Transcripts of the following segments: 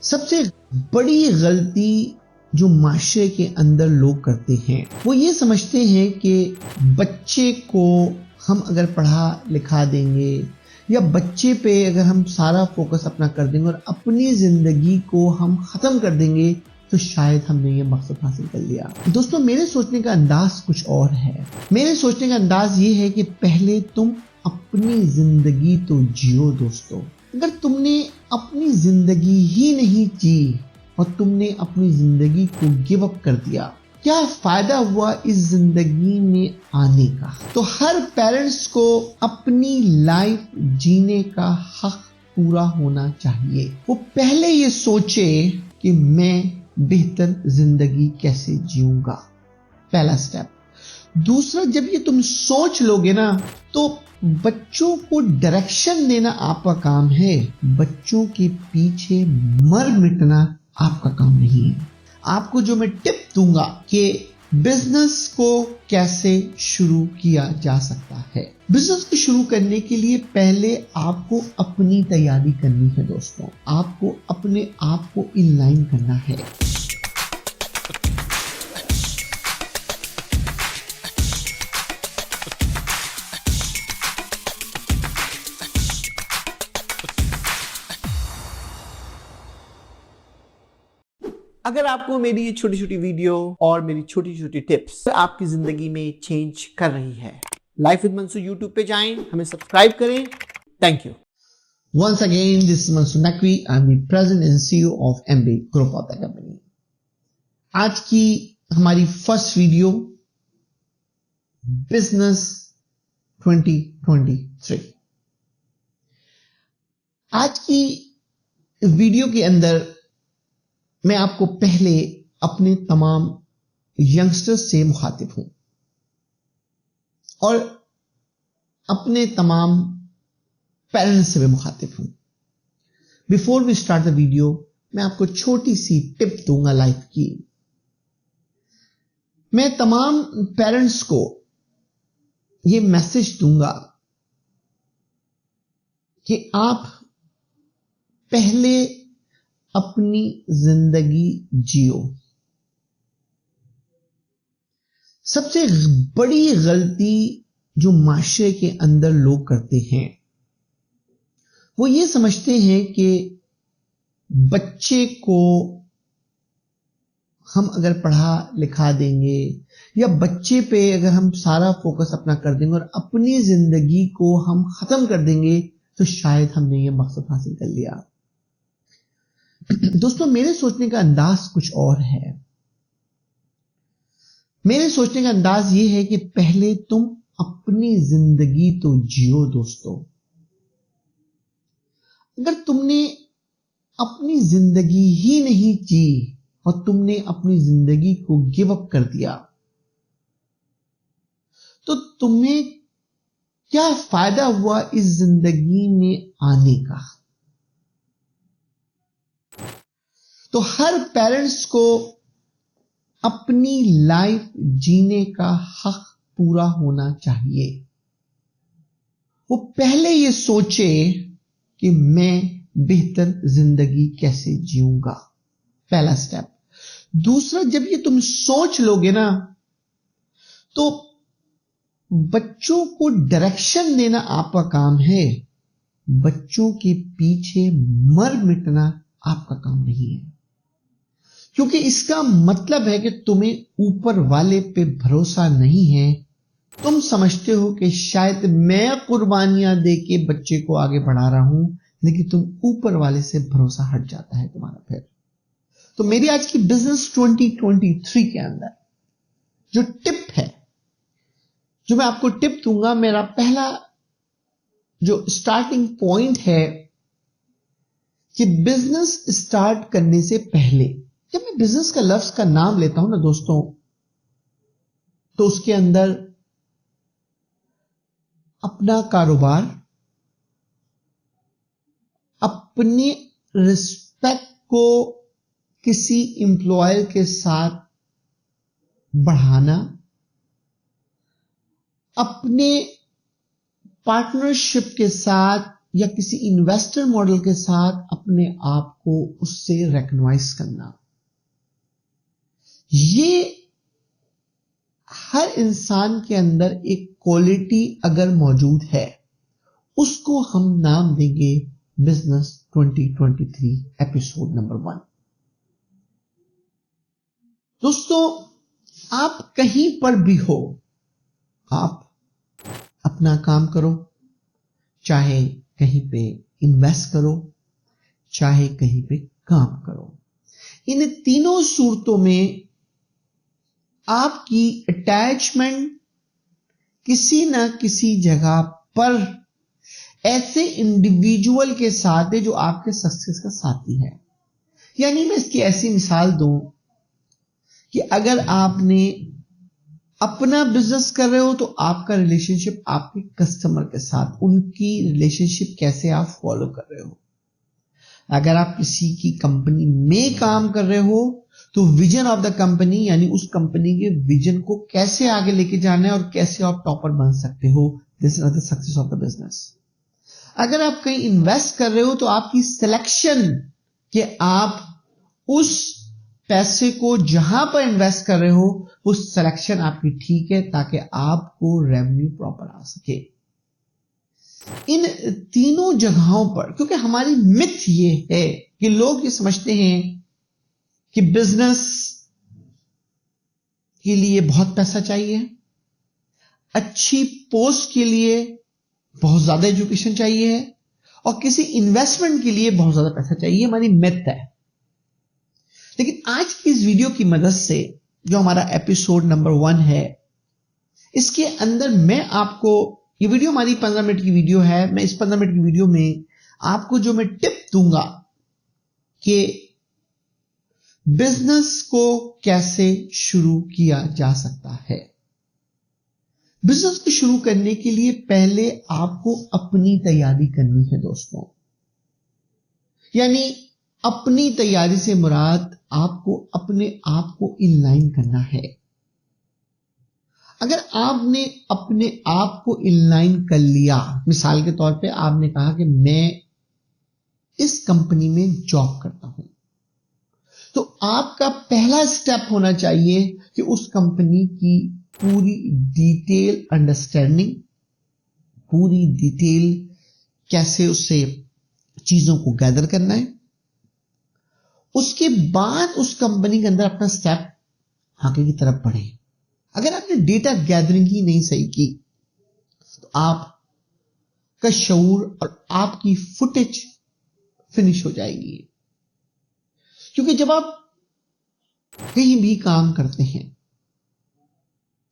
सबसे बड़ी गलती जो माशरे के अंदर लोग करते हैं वो ये समझते हैं कि बच्चे को हम अगर पढ़ा लिखा देंगे या बच्चे पे अगर हम सारा फोकस अपना कर देंगे और अपनी जिंदगी को हम खत्म कर देंगे तो शायद हमने ये मकसद हासिल कर लिया। दोस्तों, मेरे सोचने का अंदाज कुछ और है। मेरे सोचने का अंदाज ये है कि पहले तुम अपनी जिंदगी तो जियो। दोस्तों, अगर तुमने अपनी जिंदगी ही नहीं जी और तुमने अपनी जिंदगी को गिव अप कर दिया, क्या फायदा हुआ इस जिंदगी में आने का। तो हर पेरेंट्स को अपनी लाइफ जीने का हक पूरा होना चाहिए। वो पहले ये सोचे कि मैं बेहतर जिंदगी कैसे जीऊंगा, पहला स्टेप। दूसरा, जब ये तुम सोच लोगे ना तो बच्चों को डायरेक्शन देना आपका काम है। बच्चों के पीछे मर मिटना आपका काम नहीं है। आपको जो मैं टिप दूंगा कि बिजनेस को कैसे शुरू किया जा सकता है। बिजनेस को शुरू करने के लिए पहले आपको अपनी तैयारी करनी है। दोस्तों, आपको अपने आप को इनलाइन करना है। अगर आपको मेरी ये छोटी छोटी वीडियो और मेरी छोटी छोटी टिप्स आपकी जिंदगी में चेंज कर रही है, लाइफ विद मंसूर यूट्यूब पे जाएं, हमें सब्सक्राइब करें। Thank you. Once again, this is Mansoor Naqvi. I am the president and CEO of MB group of the company. आज की हमारी फर्स्ट वीडियो बिजनेस 2023। आज की वीडियो के अंदर मैं आपको पहले अपने तमाम यंगस्टर्स से मुखातिब हूं और अपने तमाम पेरेंट्स से भी मुखातिब हूं। Before we start the video, मैं आपको छोटी सी टिप दूंगा लाइफ की। मैं तमाम पेरेंट्स को यह मैसेज दूंगा कि आप पहले अपनी जिंदगी जियो। सबसे बड़ी गलती जो माशरे के अंदर लोग करते हैं वो ये समझते हैं कि बच्चे को हम अगर पढ़ा लिखा देंगे या बच्चे पे अगर हम सारा फोकस अपना कर देंगे और अपनी जिंदगी को हम खत्म कर देंगे तो शायद हमने ये मकसद हासिल कर लिया। दोस्तों, मेरे सोचने का अंदाज कुछ और है। मेरे सोचने का अंदाज यह है कि पहले तुम अपनी जिंदगी तो जियो। दोस्तों, अगर तुमने अपनी जिंदगी ही नहीं जी और तुमने अपनी जिंदगी को गिव अप कर दिया तो तुम्हें क्या फायदा हुआ इस जिंदगी में आने का। तो हर पेरेंट्स को अपनी लाइफ जीने का हक पूरा होना चाहिए। वो पहले ये सोचे कि मैं बेहतर जिंदगी कैसे जीऊंगा, पहला स्टेप। दूसरा, जब ये तुम सोच लोगे ना तो बच्चों को डायरेक्शन देना आपका काम है। बच्चों के पीछे मर मिटना आपका काम नहीं है, क्योंकि इसका मतलब है कि तुम्हें ऊपर वाले पे भरोसा नहीं है। तुम समझते हो कि शायद मैं कुर्बानियां देके बच्चे को आगे बढ़ा रहा हूं, लेकिन तुम ऊपर वाले से भरोसा हट जाता है तुम्हारा फिर। तो मेरी आज की बिजनेस 2023 के अंदर जो टिप है, जो मैं आपको टिप दूंगा, मेरा पहला जो स्टार्टिंग पॉइंट है कि बिजनेस स्टार्ट करने से पहले, जब मैं बिजनेस का लफ्ज का नाम लेता हूं ना दोस्तों, तो उसके अंदर अपना कारोबार, अपने रिस्पेक्ट को किसी एम्प्लॉयर के साथ बढ़ाना, अपने पार्टनरशिप के साथ या किसी इन्वेस्टर मॉडल के साथ अपने आप को उससे रिकॉग्नाइज करना, ये हर इंसान के अंदर एक क्वालिटी अगर मौजूद है, उसको हम नाम देंगे बिजनेस 2023 एपिसोड नंबर 1। दोस्तों, आप कहीं पर भी हो, आप अपना काम करो, चाहे कहीं पे इन्वेस्ट करो, चाहे कहीं पे काम करो, इन तीनों सूरतों में आपकी अटैचमेंट किसी ना किसी जगह पर ऐसे इंडिविजुअल के साथ है जो आपके सक्सेस का साथी है। यानी मैं इसकी ऐसी मिसाल दूं कि अगर आपने अपना बिजनेस कर रहे हो तो आपका रिलेशनशिप आपके कस्टमर के साथ, उनकी रिलेशनशिप कैसे आप फॉलो कर रहे हो। अगर आप किसी की कंपनी में काम कर रहे हो तो विजन ऑफ द कंपनी, यानी उस कंपनी के विजन को कैसे आगे लेके जाना है और कैसे आप टॉपर बन सकते हो, this is the success of the business. अगर आप कहीं इन्वेस्ट कर रहे हो तो आपकी सिलेक्शन कि आप उस पैसे को जहां पर इन्वेस्ट कर रहे हो वो सिलेक्शन आपकी ठीक है, ताकि आपको रेवेन्यू प्रॉपर आ सके। इन तीनों जगहों पर, क्योंकि हमारी मिथ ये है कि लोग ये समझते हैं कि बिजनेस के लिए बहुत पैसा चाहिए, अच्छी पोस्ट के लिए बहुत ज्यादा एजुकेशन चाहिए है, और किसी इन्वेस्टमेंट के लिए बहुत ज्यादा पैसा चाहिए। हमारी मिथ है। लेकिन आज की इस वीडियो की मदद से, जो हमारा एपिसोड नंबर 1 है, इसके अंदर मैं आपको, ये वीडियो हमारी 15 मिनट की वीडियो है, मैं इस 15 मिनट की वीडियो में आपको जो मैं टिप दूंगा कि बिजनेस को कैसे शुरू किया जा सकता है। बिजनेस को शुरू करने के लिए पहले आपको अपनी तैयारी करनी है दोस्तों। यानी अपनी तैयारी से मुराद आपको अपने आप को इनलाइन करना है। अगर आपने अपने आप को इनलाइन कर लिया, मिसाल के तौर पे आपने कहा कि मैं इस कंपनी में जॉब करता हूं, तो आपका पहला स्टेप होना चाहिए कि उस कंपनी की पूरी डिटेल अंडरस्टैंडिंग, पूरी डिटेल कैसे उससे चीजों को गैदर करना है, उसके बाद उस कंपनी के अंदर अपना स्टेप आगे की तरफ बढ़े। अगर आपने डेटा गैदरिंग ही नहीं सही की तो आपका शऊर और आपकी फुटेज फिनिश हो जाएगी। क्योंकि जब आप कहीं भी काम करते हैं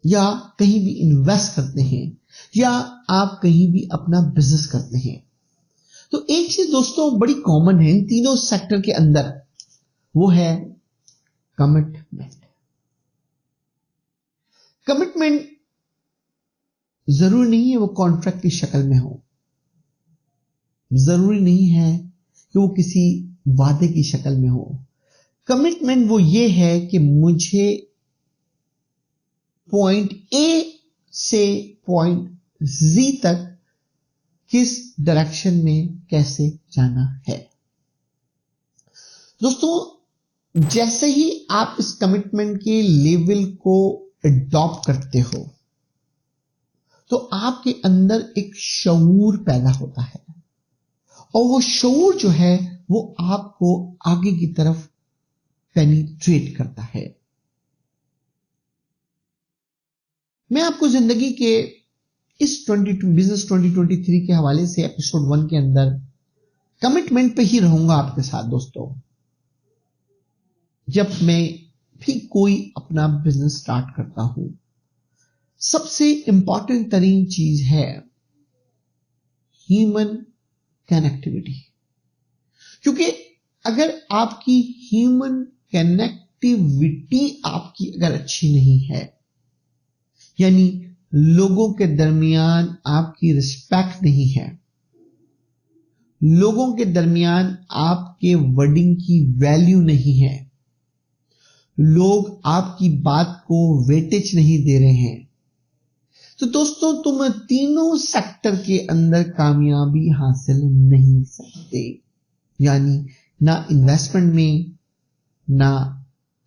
या कहीं भी इन्वेस्ट करते हैं या आप कहीं भी अपना बिजनेस करते हैं, तो एक चीज दोस्तों बड़ी कॉमन है इन तीनों सेक्टर के अंदर, वो है कमिटमेंट। कमिटमेंट जरूरी नहीं है वो कॉन्ट्रैक्ट की शक्ल में हो, जरूरी नहीं है कि वो किसी वादे की शक्ल में हो। कमिटमेंट वो ये है कि मुझे पॉइंट ए से पॉइंट जी तक किस डायरेक्शन में कैसे जाना है। दोस्तों, जैसे ही आप इस कमिटमेंट के लेवल को अडॉप्ट करते हो तो आपके अंदर एक शऊर पैदा होता है, और वो शऊर जो है वो आपको आगे की तरफ पेनिट्रेट करता है। मैं आपको जिंदगी के इस बिजनेस 2023 के हवाले से एपिसोड 1 के अंदर कमिटमेंट पे ही रहूंगा आपके साथ दोस्तों। जब मैं भी कोई अपना बिजनेस स्टार्ट करता हूं, सबसे इंपॉर्टेंट तरीन चीज है ह्यूमन कनेक्टिविटी। क्योंकि अगर आपकी ह्यूमन कनेक्टिविटी आपकी अगर अच्छी नहीं है, यानी लोगों के दरमियान आपकी रिस्पेक्ट नहीं है, लोगों के दरमियान आपके वर्डिंग की वैल्यू नहीं है, लोग आपकी बात को वेटेज नहीं दे रहे हैं, तो दोस्तों तुम तीनों सेक्टर के अंदर कामयाबी हासिल नहीं सकते, यानी ना इन्वेस्टमेंट में, ना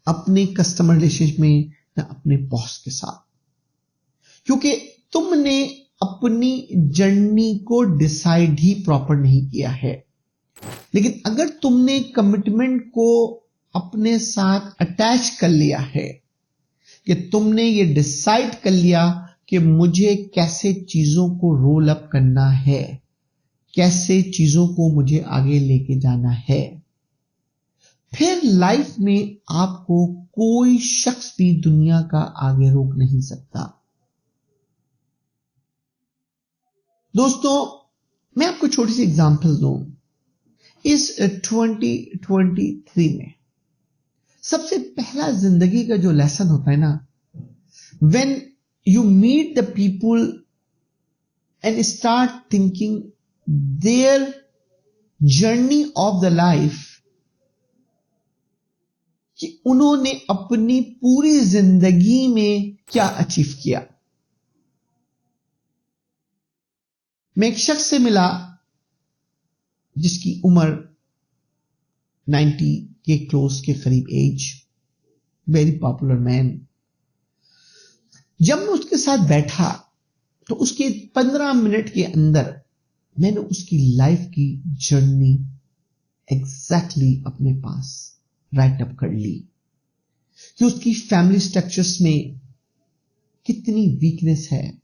अपने कस्टमर रिलेशनशिप में, ना अपने बॉस के साथ, क्योंकि तुमने अपनी जर्नी को डिसाइड ही प्रॉपर नहीं किया है। लेकिन अगर तुमने कमिटमेंट को अपने साथ अटैच कर लिया है, कि तुमने ये डिसाइड कर लिया कि मुझे कैसे चीजों को रोल अप करना है, कैसे चीजों को मुझे आगे लेके जाना है, फिर लाइफ में आपको कोई शख्स भी दुनिया का आगे रोक नहीं सकता। दोस्तों मैं आपको छोटी सी एग्जांपल दूं। इस 2023 में सबसे पहला जिंदगी का जो लेसन होता है ना, when you meet the people and start thinking their journey of the life, कि उन्होंने अपनी पूरी जिंदगी में क्या अचीव किया। मैं एक शख्स से मिला जिसकी उम्र 90 के क्लोज के करीब एज, वेरी पॉपुलर मैन। जब मैं उसके साथ बैठा तो उसके 15 मिनट के अंदर मैंने उसकी लाइफ की जर्नी एग्जैक्टली अपने पास राइट अप कर ली, कि उसकी फैमिली स्ट्रक्चर्स में कितनी वीकनेस है,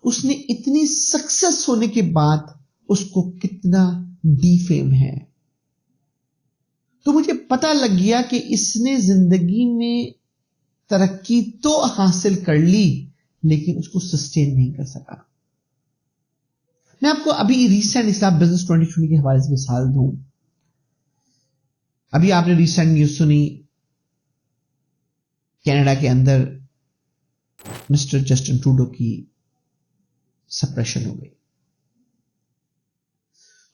उसने इतनी सक्सेस होने के बाद उसको कितना डीफेम है। तो मुझे पता लग गया कि इसने जिंदगी में तरक्की तो हासिल कर ली, लेकिन उसको सस्टेन नहीं कर सका। मैं आपको अभी रिसेंट इस्लाम बिजनेस 2020 के हवाले से मिसाल दूं। अभी आपने रिसेंट न्यूज सुनी, कनाडा के अंदर मिस्टर जस्टिन ट्रूडो की सप्रेशन हो गई।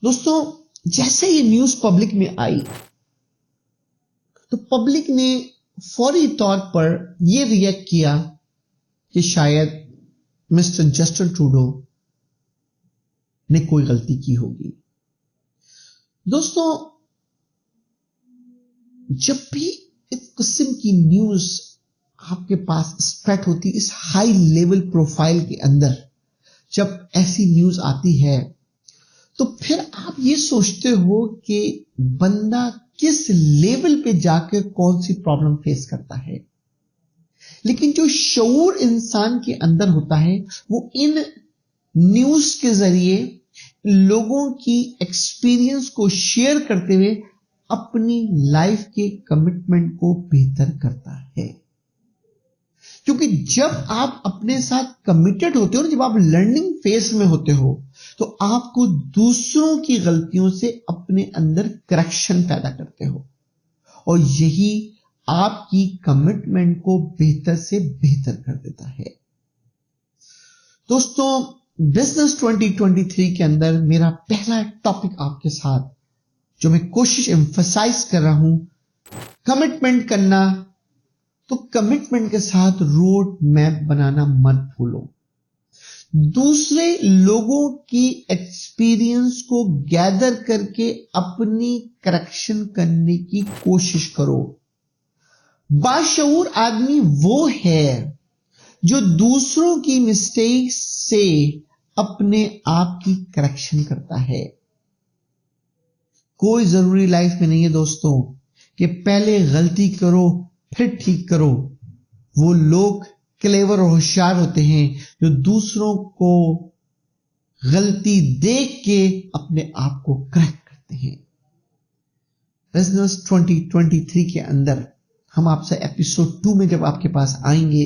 दोस्तों जैसे ये न्यूज पब्लिक में आई तो पब्लिक ने फौरी तौर पर यह रिएक्ट किया कि शायद मिस्टर जस्टिन ट्रूडो ने कोई गलती की होगी। दोस्तों जब भी इस किस्म की न्यूज आपके पास स्प्रेड होती, इस हाई लेवल प्रोफाइल के अंदर जब ऐसी न्यूज आती है, तो फिर आप ये सोचते हो कि बंदा किस लेवल पे जाकर कौन सी प्रॉब्लम फेस करता है। लेकिन जो शऊर इंसान के अंदर होता है, वो इन न्यूज के जरिए लोगों की एक्सपीरियंस को शेयर करते हुए अपनी लाइफ के कमिटमेंट को बेहतर करता है। क्योंकि जब आप अपने साथ कमिटेड होते हो, जब आप लर्निंग फेज में होते हो, तो आपको दूसरों की गलतियों से अपने अंदर करेक्शन पैदा करते हो, और यही आपकी कमिटमेंट को बेहतर से बेहतर कर देता है। दोस्तों बिजनेस 2023 के अंदर मेरा पहला टॉपिक आपके साथ जो मैं कोशिश एम्फसाइज कर रहा हूं, कमिटमेंट करना। तो कमिटमेंट के साथ रोड मैप बनाना मत भूलो। दूसरे लोगों की एक्सपीरियंस को गैदर करके अपनी करेक्शन करने की कोशिश करो। बाशऊर आदमी वो है जो दूसरों की मिस्टेक से अपने आप की करेक्शन करता है। कोई जरूरी लाइफ में नहीं है दोस्तों कि पहले गलती करो फिर ठीक करो। वो लोग क्लेवर और होशियार होते हैं जो दूसरों को गलती देख के अपने आप को करेक्ट करते हैं। बिजनेस 2023 के अंदर हम आपसे एपिसोड 2 में जब आपके पास आएंगे,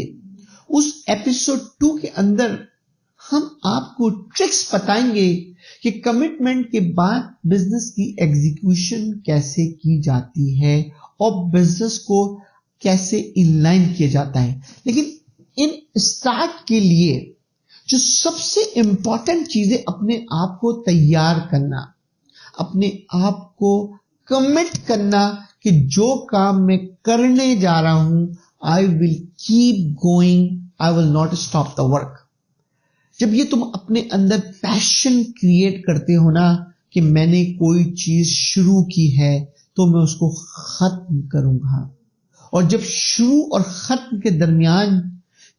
उस एपिसोड 2 के अंदर हम आपको ट्रिक्स बताएंगे कि कमिटमेंट के बाद बिजनेस की एग्जीक्यूशन कैसे की जाती है और बिजनेस को कैसे इनलाइन किया जाता है। लेकिन इन स्टार्ट के लिए जो सबसे इंपॉर्टेंट चीजें, अपने आप को तैयार करना, अपने आप को कमिट करना कि जो काम मैं करने जा रहा हूं, I will keep going, I will not stop the work. जब ये तुम अपने अंदर पैशन क्रिएट करते हो ना कि मैंने कोई चीज शुरू की है तो मैं उसको खत्म करूंगा, और जब शुरू और खत्म के दरमियान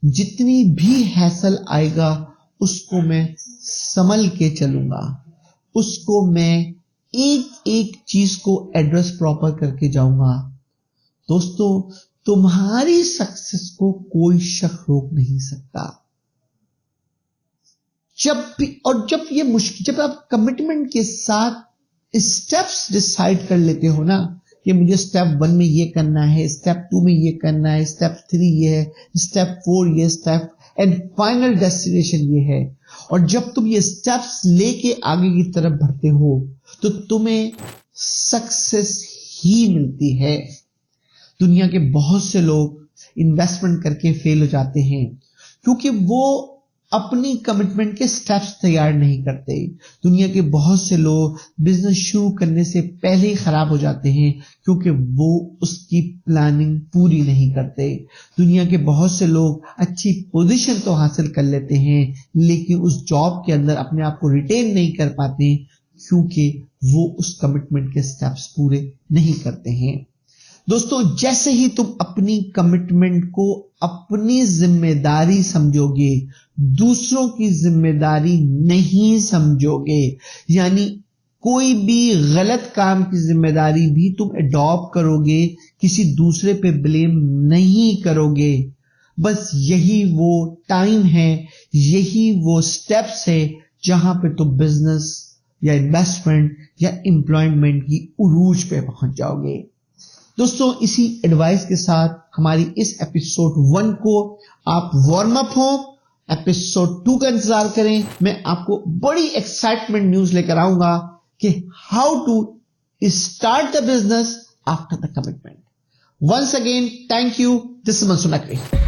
जितनी भी हैसल आएगा उसको मैं संभल के चलूंगा, उसको मैं एक एक चीज को एड्रेस प्रॉपर करके जाऊंगा। दोस्तों, तुम्हारी सक्सेस को कोई शक रोक नहीं सकता। जब आप कमिटमेंट के साथ स्टेप्स डिसाइड कर लेते हो ना कि मुझे स्टेप 1 में ये करना है, स्टेप 2 में ये करना है, स्टेप 3 ये है, स्टेप 4 ये, स्टेप एंड फाइनल डेस्टिनेशन ये है, और जब तुम ये स्टेप्स लेके आगे की तरफ बढ़ते हो तो तुम्हें सक्सेस ही मिलती है। दुनिया के बहुत से लोग इन्वेस्टमेंट करके फेल हो जाते हैं क्योंकि वो अपनी कमिटमेंट के स्टेप्स तैयार नहीं करते। दुनिया के बहुत से लोग बिजनेस शुरू करने से पहले ही खराब हो जाते हैं क्योंकि वो उसकी प्लानिंग पूरी नहीं करते। दुनिया के बहुत से लोग अच्छी पोजीशन तो हासिल कर लेते हैं लेकिन उस जॉब के अंदर अपने आप को रिटेन नहीं कर पाते क्योंकि वो उस कमिटमेंट के स्टेप्स पूरे नहीं करते हैं। दोस्तों, जैसे ही तुम अपनी कमिटमेंट को अपनी जिम्मेदारी समझोगे, दूसरों की जिम्मेदारी नहीं समझोगे, यानी कोई भी गलत काम की जिम्मेदारी भी तुम अडॉप्ट करोगे, किसी दूसरे पे ब्लेम नहीं करोगे, बस यही वो टाइम है, यही वो स्टेप्स है जहां पे तुम बिजनेस या इन्वेस्टमेंट या एम्प्लॉयमेंट की उरूज पे पहुंच जाओगे। दोस्तों, इसी एडवाइस के साथ हमारी इस एपिसोड 1 को आप वार्म अप हो, एपिसोड 2 का इंतजार करें। मैं आपको बड़ी एक्साइटमेंट न्यूज लेकर आऊंगा कि how to start the business after the commitment. Once again, thank you. This is Mansukh Naqvi.